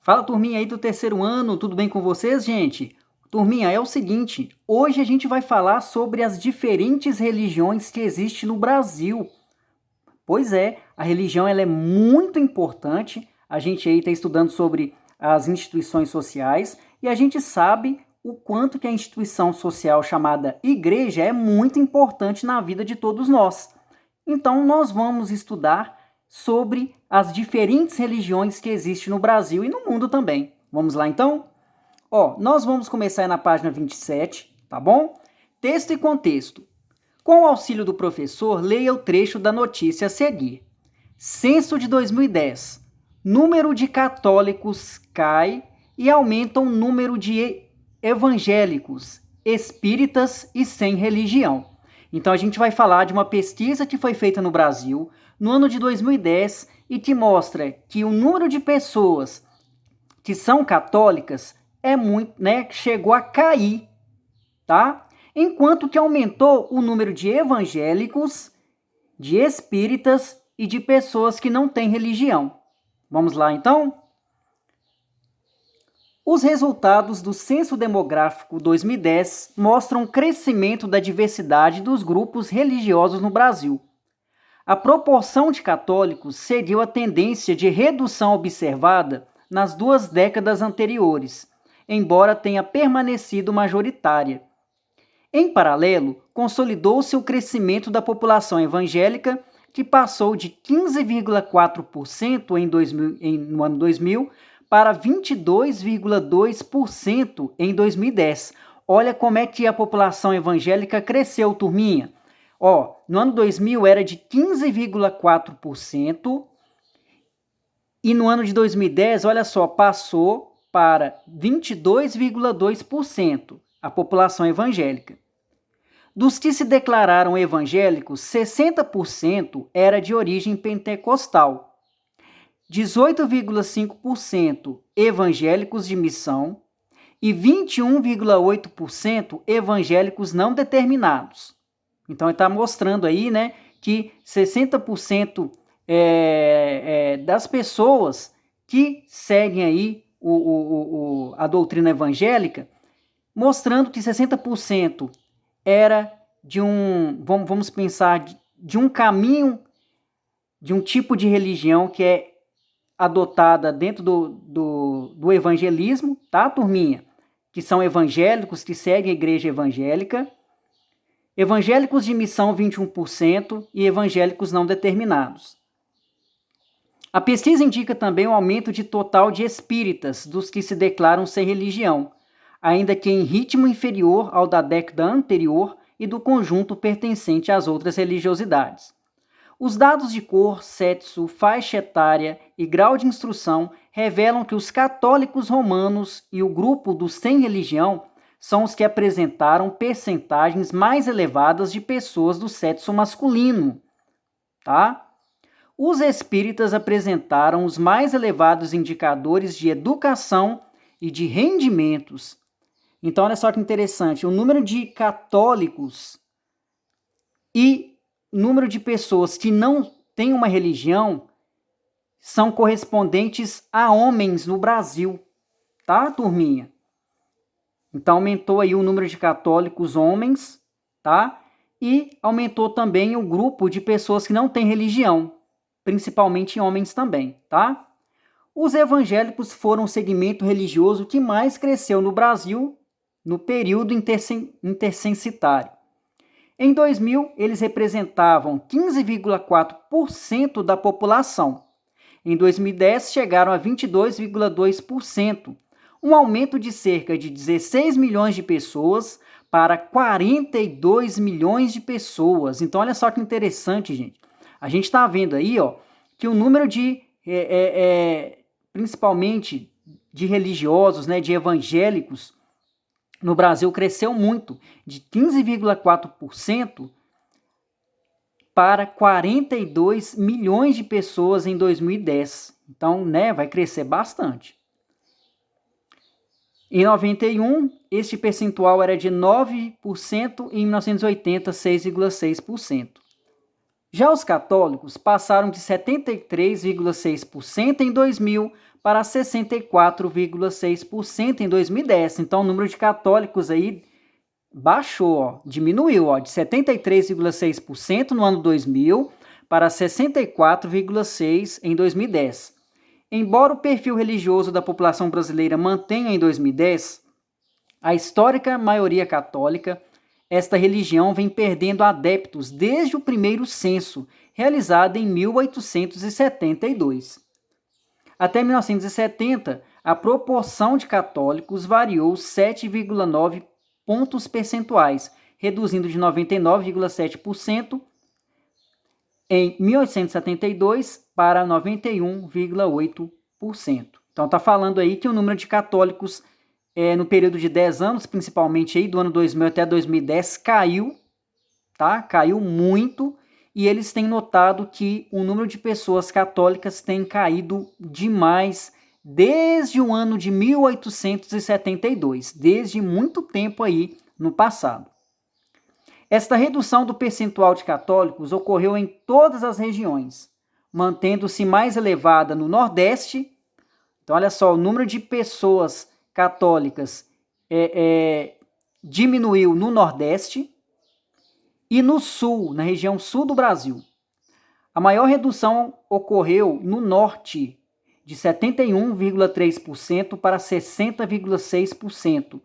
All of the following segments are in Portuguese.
Fala, turminha aí do terceiro ano, tudo bem com vocês, gente? Turminha, é o seguinte, hoje a gente vai falar sobre as diferentes religiões que existem no Brasil. Pois é, a religião ela é muito importante, a gente aí está estudando sobre as instituições sociais e a gente sabe o quanto que a instituição social chamada igreja é muito importante na vida de todos nós. Então, nós vamos estudar sobre as diferentes religiões que existem no Brasil e no mundo também. Vamos lá, então? Nós vamos começar na página 27, tá bom? Texto e contexto. Com o auxílio do professor, leia o trecho da notícia a seguir. Censo de 2010. Número de católicos cai e aumenta o número de evangélicos, espíritas e sem religião. Então a gente vai falar de uma pesquisa que foi feita no Brasil no ano de 2010 e que mostra que o número de pessoas que são católicas é muito, chegou a cair, tá? Enquanto que aumentou o número de evangélicos, de espíritas e de pessoas que não têm religião. Vamos lá, então? Os resultados do Censo Demográfico 2010 mostram o crescimento da diversidade dos grupos religiosos no Brasil. A proporção de católicos seguiu a tendência de redução observada nas 2 décadas anteriores, embora tenha permanecido majoritária. Em paralelo, consolidou-se o crescimento da população evangélica, que passou de 15,4% no ano 2000 para 22,2% em 2010. Olha como é que a população evangélica cresceu, turminha. No ano 2000 era de 15,4% e no ano de 2010, olha só, passou para 22,2% a população evangélica. Dos que se declararam evangélicos, 60% era de origem pentecostal, 18,5% evangélicos de missão e 21,8% evangélicos não determinados. Então, ele está mostrando aí, que 60% das pessoas que seguem aí a doutrina evangélica, mostrando que 60% era de vamos pensar, de um caminho, de um tipo de religião que é adotada dentro do evangelismo, tá, turminha? Que são evangélicos, que seguem a igreja evangélica, evangélicos de missão 21% e evangélicos não determinados. A pesquisa indica também o aumento de total de espíritas dos que se declaram sem religião, ainda que em ritmo inferior ao da década anterior e do conjunto pertencente às outras religiosidades. Os dados de cor, sexo, faixa etária e grau de instrução revelam que os católicos romanos e o grupo dos sem religião são os que apresentaram percentagens mais elevadas de pessoas do sexo masculino, tá? Os espíritas apresentaram os mais elevados indicadores de educação e de rendimentos. Então, olha só que interessante, o número de católicos e o número de pessoas que não têm uma religião são correspondentes a homens no Brasil, tá, turminha? Então, aumentou aí o número de católicos homens, tá? E aumentou também o grupo de pessoas que não têm religião, principalmente homens também, tá? Os evangélicos foram o segmento religioso que mais cresceu no Brasil no período intercensitário. Em 2000, eles representavam 15,4% da população. Em 2010, chegaram a 22,2%, um aumento de cerca de 16 milhões de pessoas para 42 milhões de pessoas. Então, olha só que interessante, gente. A gente está vendo aí, que o número de, principalmente de religiosos, de evangélicos, no Brasil cresceu muito, de 15,4% para 42 milhões de pessoas em 2010. Então, vai crescer bastante. Em 91, este percentual era de 9% e em 1980, 6,6%. Já os católicos passaram de 73,6% em 2000 para 64,6% em 2010. Então, o número de católicos aí baixou, ó, diminuiu, ó, de 73,6% no ano 2000 para 64,6% em 2010. Embora o perfil religioso da população brasileira mantenha em 2010 a histórica maioria católica, esta religião vem perdendo adeptos desde o primeiro censo, realizado em 1872. Até 1970, a proporção de católicos variou 7,9 pontos percentuais, reduzindo de 99,7% em 1872 para 91,8%. Então está falando aí que o número de católicos no período de 10 anos, principalmente aí do ano 2000 até 2010, caiu, tá? Caiu muito, e eles têm notado que o número de pessoas católicas tem caído demais desde o ano de 1872, desde muito tempo aí no passado. Esta redução do percentual de católicos ocorreu em todas as regiões, mantendo-se mais elevada no Nordeste. Então, olha só, o número de pessoas católicas diminuiu no Nordeste e no Sul, na região sul do Brasil. A maior redução ocorreu no Norte, de 71,3% para 60,6%,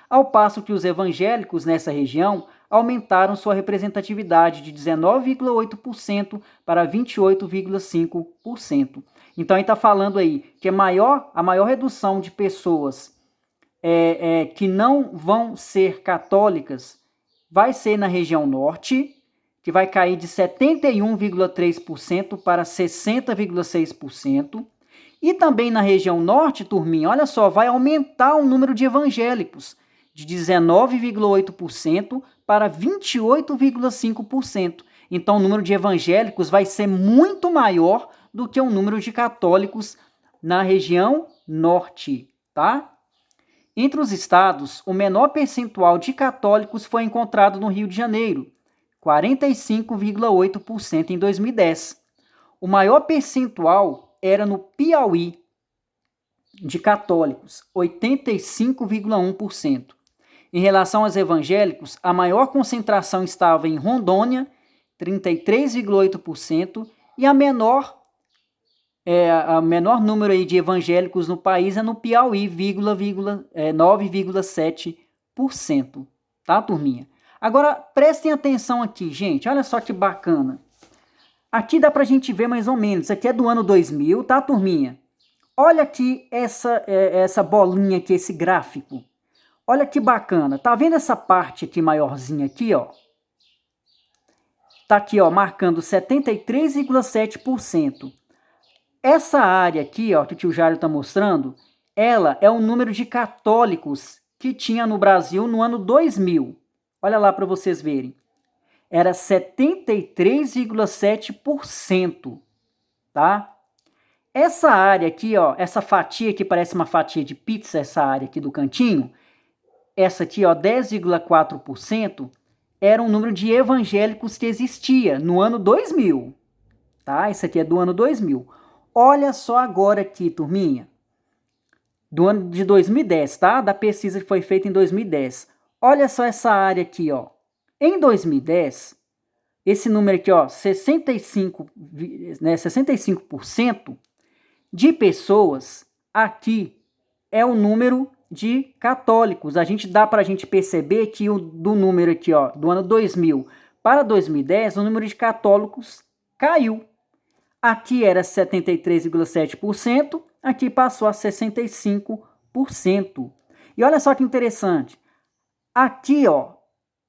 ao passo que os evangélicos nessa região aumentaram sua representatividade de 19,8% para 28,5%. Então, ele está falando aí que a maior redução de pessoas que não vão ser católicas vai ser na região norte, que vai cair de 71,3% para 60,6%. E também na região norte, turminha, olha só, vai aumentar o número de evangélicos, de 19,8% para 28,5%. Então, o número de evangélicos vai ser muito maior do que o número de católicos na região norte, tá? Entre os estados, o menor percentual de católicos foi encontrado no Rio de Janeiro, 45,8% em 2010. O maior percentual era no Piauí, de católicos, 85,1%. Em relação aos evangélicos, a maior concentração estava em Rondônia, 33,8%, e a menor número aí de evangélicos no país é no Piauí, 9,7%. Tá, turminha? Agora, prestem atenção aqui, gente. Olha só que bacana. Aqui dá pra gente ver mais ou menos. Isso aqui é do ano 2000, tá, turminha? Olha aqui essa bolinha aqui, esse gráfico. Olha que bacana. Tá vendo essa parte aqui maiorzinha aqui, ó? Tá aqui, ó, marcando 73,7%. Essa área aqui, ó, que o tio Jário está mostrando, ela é o número de católicos que tinha no Brasil no ano 2000. Olha lá para vocês verem. Era 73,7%, tá? Essa área aqui, ó, essa fatia que parece uma fatia de pizza, essa área aqui do cantinho, essa aqui, ó, 10,4%, era um número de evangélicos que existia no ano 2000, tá? Esse aqui é do ano 2000. Olha só agora aqui, turminha, do ano de 2010, tá? Da pesquisa que foi feita em 2010. Olha só essa área aqui, ó. Em 2010, esse número aqui, ó, 65% de pessoas aqui é o número de católicos. Dá pra gente perceber que do número aqui, ó, do ano 2000 para 2010, o número de católicos caiu. Aqui era 73,7%, aqui passou a 65%. E olha só que interessante. Aqui, ó,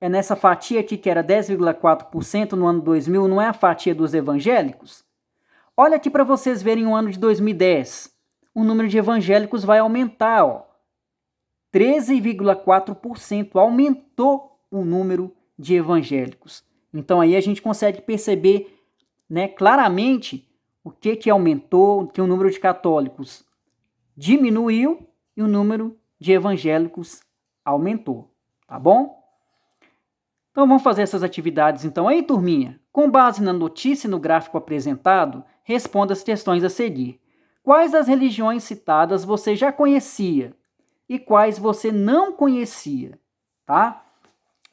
nessa fatia aqui que era 10,4% no ano 2000, não é a fatia dos evangélicos? Olha aqui para vocês verem o ano de 2010. O número de evangélicos vai aumentar, ó. 13,4%. Aumentou o número de evangélicos. Então aí a gente consegue perceber, né, claramente o que aumentou, que o número de católicos diminuiu e o número de evangélicos aumentou, tá bom? Então Então vamos fazer essas atividades então aí, turminha? Com base na notícia e no gráfico apresentado, responda as questões a seguir. Quais das religiões citadas você já conhecia e quais você não conhecia, tá?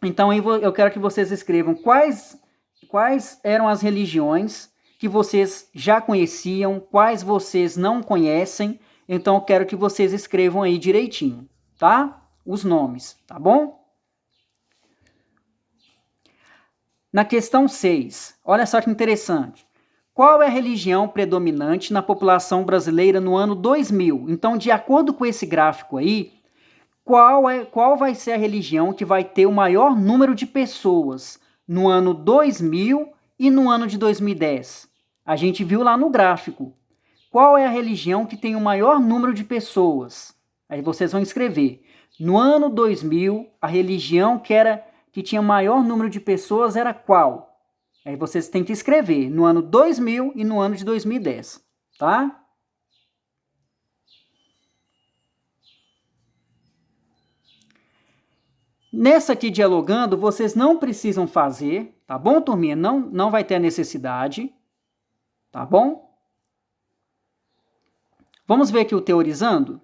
Então eu quero que vocês escrevam quais eram as religiões que vocês já conheciam, quais vocês não conhecem. Então eu quero que vocês escrevam aí direitinho, tá? Os nomes, tá bom? Na questão 6, olha só que interessante. Qual é a religião predominante na população brasileira no ano 2000? Então, de acordo com esse gráfico aí, qual vai ser a religião que vai ter o maior número de pessoas no ano 2000 e no ano de 2010? A gente viu lá no gráfico. Qual é a religião que tem o maior número de pessoas? Aí vocês vão escrever. No ano 2000, a religião que tinha maior número de pessoas era qual? Aí vocês têm que escrever no ano 2000 e no ano de 2010, tá? Nessa aqui dialogando, vocês não precisam fazer, tá bom, turminha? Não vai ter a necessidade, tá bom? Vamos ver aqui o teorizando?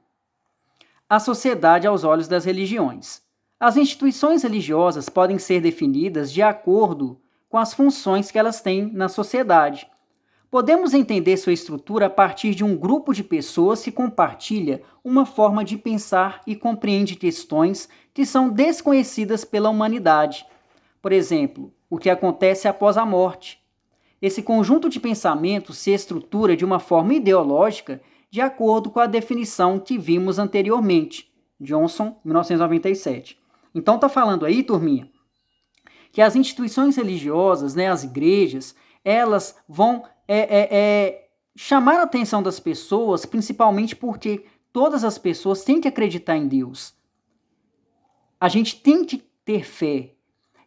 A sociedade aos olhos das religiões. As instituições religiosas podem ser definidas de acordo com as funções que elas têm na sociedade. Podemos entender sua estrutura a partir de um grupo de pessoas que compartilha uma forma de pensar e compreende questões que são desconhecidas pela humanidade. Por exemplo, o que acontece após a morte. Esse conjunto de pensamentos se estrutura de uma forma ideológica de acordo com a definição que vimos anteriormente. Johnson, 1997. Então está falando aí, turminha, que as instituições religiosas, né, as igrejas, elas vão chamar a atenção das pessoas, principalmente porque todas as pessoas têm que acreditar em Deus. A gente tem que ter fé.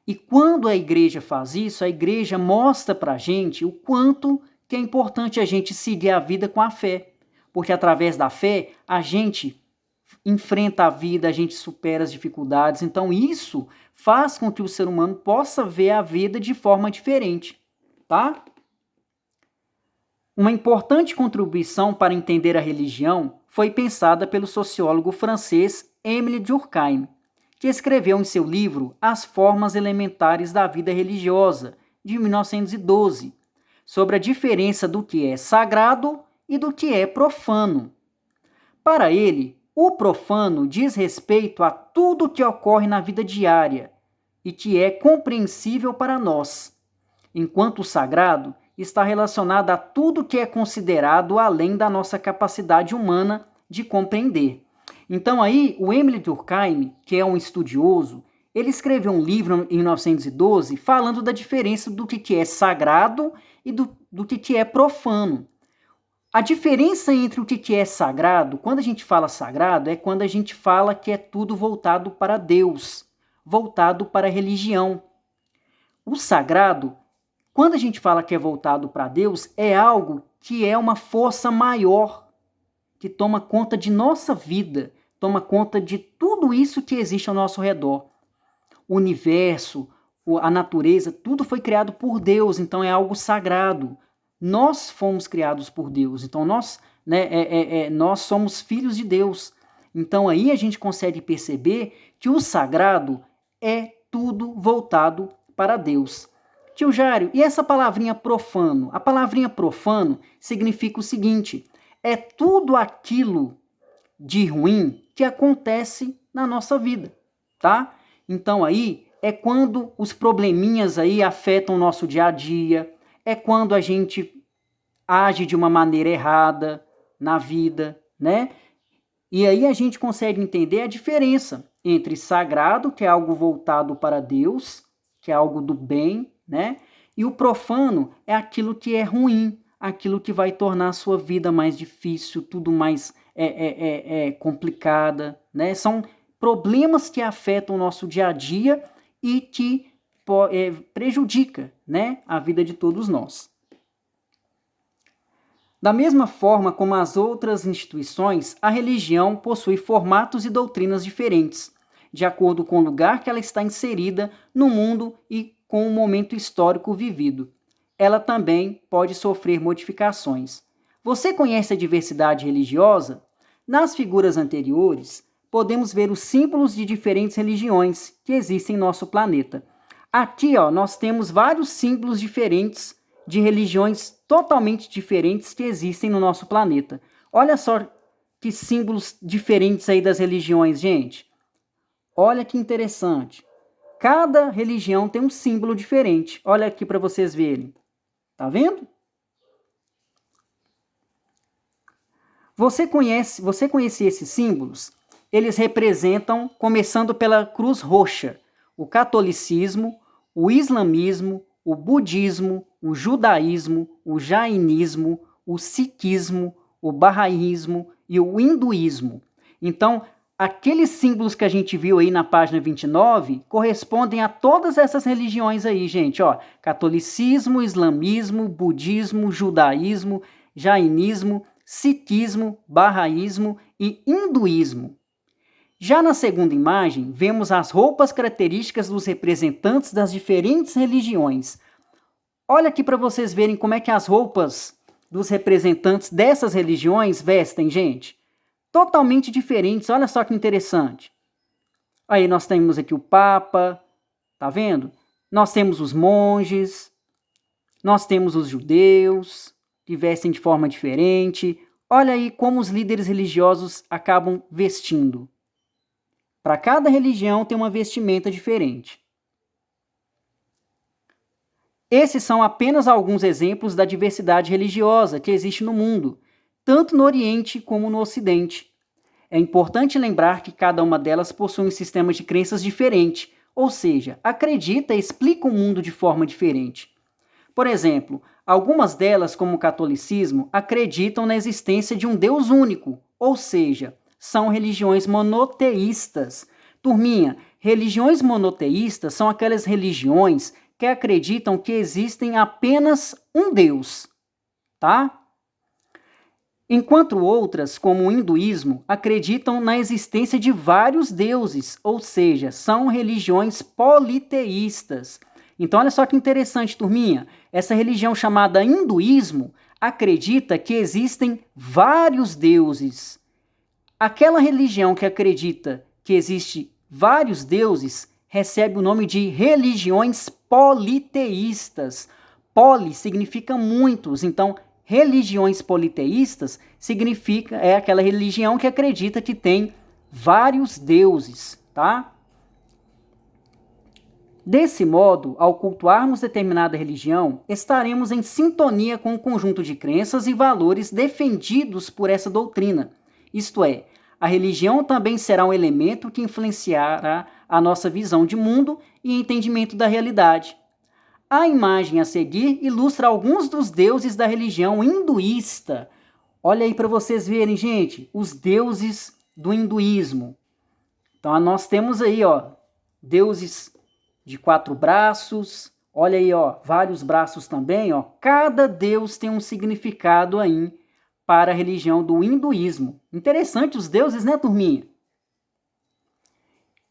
E quando a igreja faz isso, a igreja mostra para a gente o quanto que é importante a gente seguir a vida com a fé. Porque através da fé, a gente enfrenta a vida, a gente supera as dificuldades. Então isso faz com que o ser humano possa ver a vida de forma diferente, tá? Uma importante contribuição para entender a religião foi pensada pelo sociólogo francês Émile Durkheim, que escreveu em seu livro As Formas Elementares da Vida Religiosa, de 1912, sobre a diferença do que é sagrado e do que é profano. Para ele, o profano diz respeito a tudo que ocorre na vida diária e que é compreensível para nós, enquanto o sagrado está relacionado a tudo que é considerado além da nossa capacidade humana de compreender. Então aí, o Émile Durkheim, que é um estudioso, ele escreveu um livro em 1912 falando da diferença do que é sagrado e do que é profano. A diferença entre o que é sagrado, quando a gente fala sagrado, é quando a gente fala que é tudo voltado para Deus, voltado para a religião. O sagrado, quando a gente fala que é voltado para Deus, é algo que é uma força maior, que toma conta de nossa vida, toma conta de tudo isso que existe ao nosso redor. O universo, a natureza, tudo foi criado por Deus, então é algo sagrado. Nós fomos criados por Deus, então nós somos filhos de Deus. Então aí a gente consegue perceber que o sagrado é tudo voltado para Deus. Tio Jário, e essa palavrinha profano? A palavrinha profano significa o seguinte: é tudo aquilo de ruim que acontece na nossa vida, tá? Então aí é quando os probleminhas aí afetam o nosso dia a dia, é quando a gente age de uma maneira errada na vida, né? E aí a gente consegue entender a diferença entre sagrado, que é algo voltado para Deus, que é algo do bem, né? E o profano é aquilo que é ruim, aquilo que vai tornar a sua vida mais difícil, tudo mais complicada, né? São problemas que afetam o nosso dia a dia e que prejudica, né, a vida de todos nós. Da mesma forma como as outras instituições, a religião possui formatos e doutrinas diferentes. de acordo com o lugar que ela está inserida no mundo e com o momento histórico vivido. Ela também pode sofrer modificações. Você conhece a diversidade religiosa? Nas figuras anteriores, podemos ver os símbolos de diferentes religiões que existem em nosso planeta. Aqui, nós temos vários símbolos diferentes de religiões totalmente diferentes que existem no nosso planeta. Olha só que símbolos diferentes aí das religiões, gente. Olha que interessante. Cada religião tem um símbolo diferente. Olha aqui para vocês verem. Tá vendo? Você conhece esses símbolos? Eles representam, começando pela cruz roxa, o catolicismo, o islamismo, o budismo, o judaísmo, o jainismo, o sikhismo, o bahaísmo e o hinduísmo. Então, aqueles símbolos que a gente viu aí na página 29 correspondem a todas essas religiões aí, gente. Catolicismo, islamismo, budismo, judaísmo, jainismo, sikhismo, bahaísmo e hinduísmo. Já na segunda imagem, vemos as roupas características dos representantes das diferentes religiões. Olha aqui para vocês verem como é que as roupas dos representantes dessas religiões vestem, gente. Totalmente diferentes, olha só que interessante. Aí nós temos aqui o Papa, tá vendo? Nós temos os monges, nós temos os judeus, que vestem de forma diferente. Olha aí como os líderes religiosos acabam vestindo. Para cada religião tem uma vestimenta diferente. Esses são apenas alguns exemplos da diversidade religiosa que existe no mundo, tanto no Oriente como no Ocidente. É importante lembrar que cada uma delas possui um sistema de crenças diferente, ou seja, acredita e explica o mundo de forma diferente. Por exemplo, algumas delas, como o catolicismo, acreditam na existência de um Deus único, ou seja, são religiões monoteístas. Turminha, religiões monoteístas são aquelas religiões que acreditam que existem apenas um Deus, tá? Enquanto outras, como o hinduísmo, acreditam na existência de vários deuses, ou seja, são religiões politeístas. Então, olha só que interessante, turminha. Essa religião chamada hinduísmo acredita que existem vários deuses. Aquela religião que acredita que existe vários deuses recebe o nome de religiões politeístas. Poli significa muitos, então religiões politeístas é aquela religião que acredita que tem vários deuses, tá? Desse modo, ao cultuarmos determinada religião, estaremos em sintonia com o conjunto de crenças e valores defendidos por essa doutrina. Isto é, a religião também será um elemento que influenciará a nossa visão de mundo e entendimento da realidade. A imagem a seguir ilustra alguns dos deuses da religião hinduísta. Olha aí para vocês verem, gente, os deuses do hinduísmo. Então, nós temos aí, deuses de 4 braços. Olha aí, vários braços também, Cada deus tem um significado aí para a religião do hinduísmo. Interessante os deuses, né, turminha?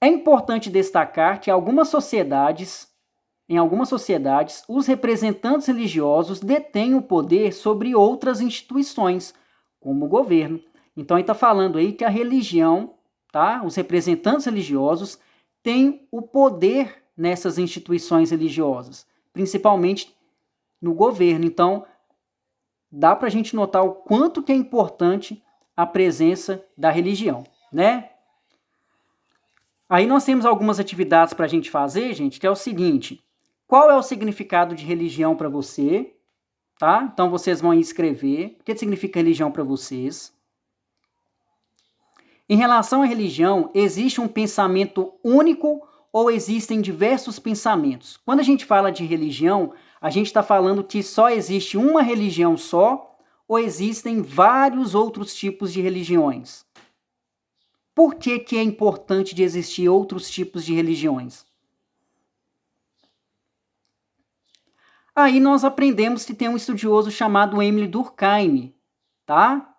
É importante destacar que em algumas sociedades, os representantes religiosos detêm o poder sobre outras instituições, como o governo. Então, ele está falando aí que a religião, tá? Os representantes religiosos têm o poder nessas instituições religiosas, principalmente no governo. Então, dá para a gente notar o quanto que é importante a presença da religião, né? Aí nós temos algumas atividades para a gente fazer, gente, que é o seguinte: qual é o significado de religião para você? Tá? Então vocês vão escrever o que significa religião para vocês. Em relação à religião, existe um pensamento único ou existem diversos pensamentos? Quando a gente fala de religião, a gente está falando que só existe uma religião só ou existem vários outros tipos de religiões? Por que é importante de existir outros tipos de religiões? Aí nós aprendemos que tem um estudioso chamado Émile Durkheim, tá?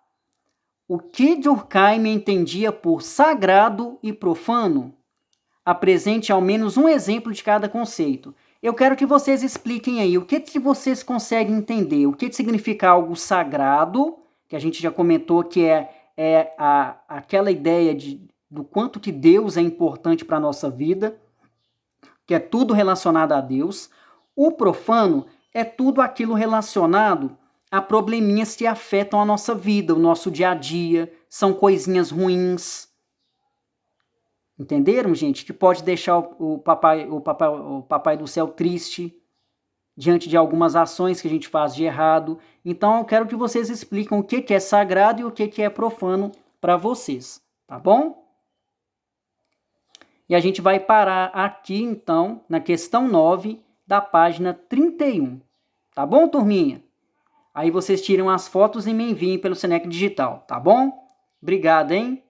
O que Durkheim entendia por sagrado e profano? apresente ao menos um exemplo de cada conceito. Eu quero que vocês expliquem aí o que vocês conseguem entender, o que significa algo sagrado, que a gente já comentou que é aquela ideia do quanto que Deus é importante para a nossa vida, que é tudo relacionado a Deus. O profano é tudo aquilo relacionado a probleminhas que afetam a nossa vida, o nosso dia a dia, são coisinhas ruins. Entenderam, gente? Que pode deixar o papai do céu triste diante de algumas ações que a gente faz de errado. Então eu quero que vocês expliquem o que é sagrado e o que é profano para vocês, tá bom? E a gente vai parar aqui, então, na questão 9 da página 31. Tá bom, turminha? Aí vocês tiram as fotos e me enviem pelo Seneca Digital, tá bom? Obrigado, hein?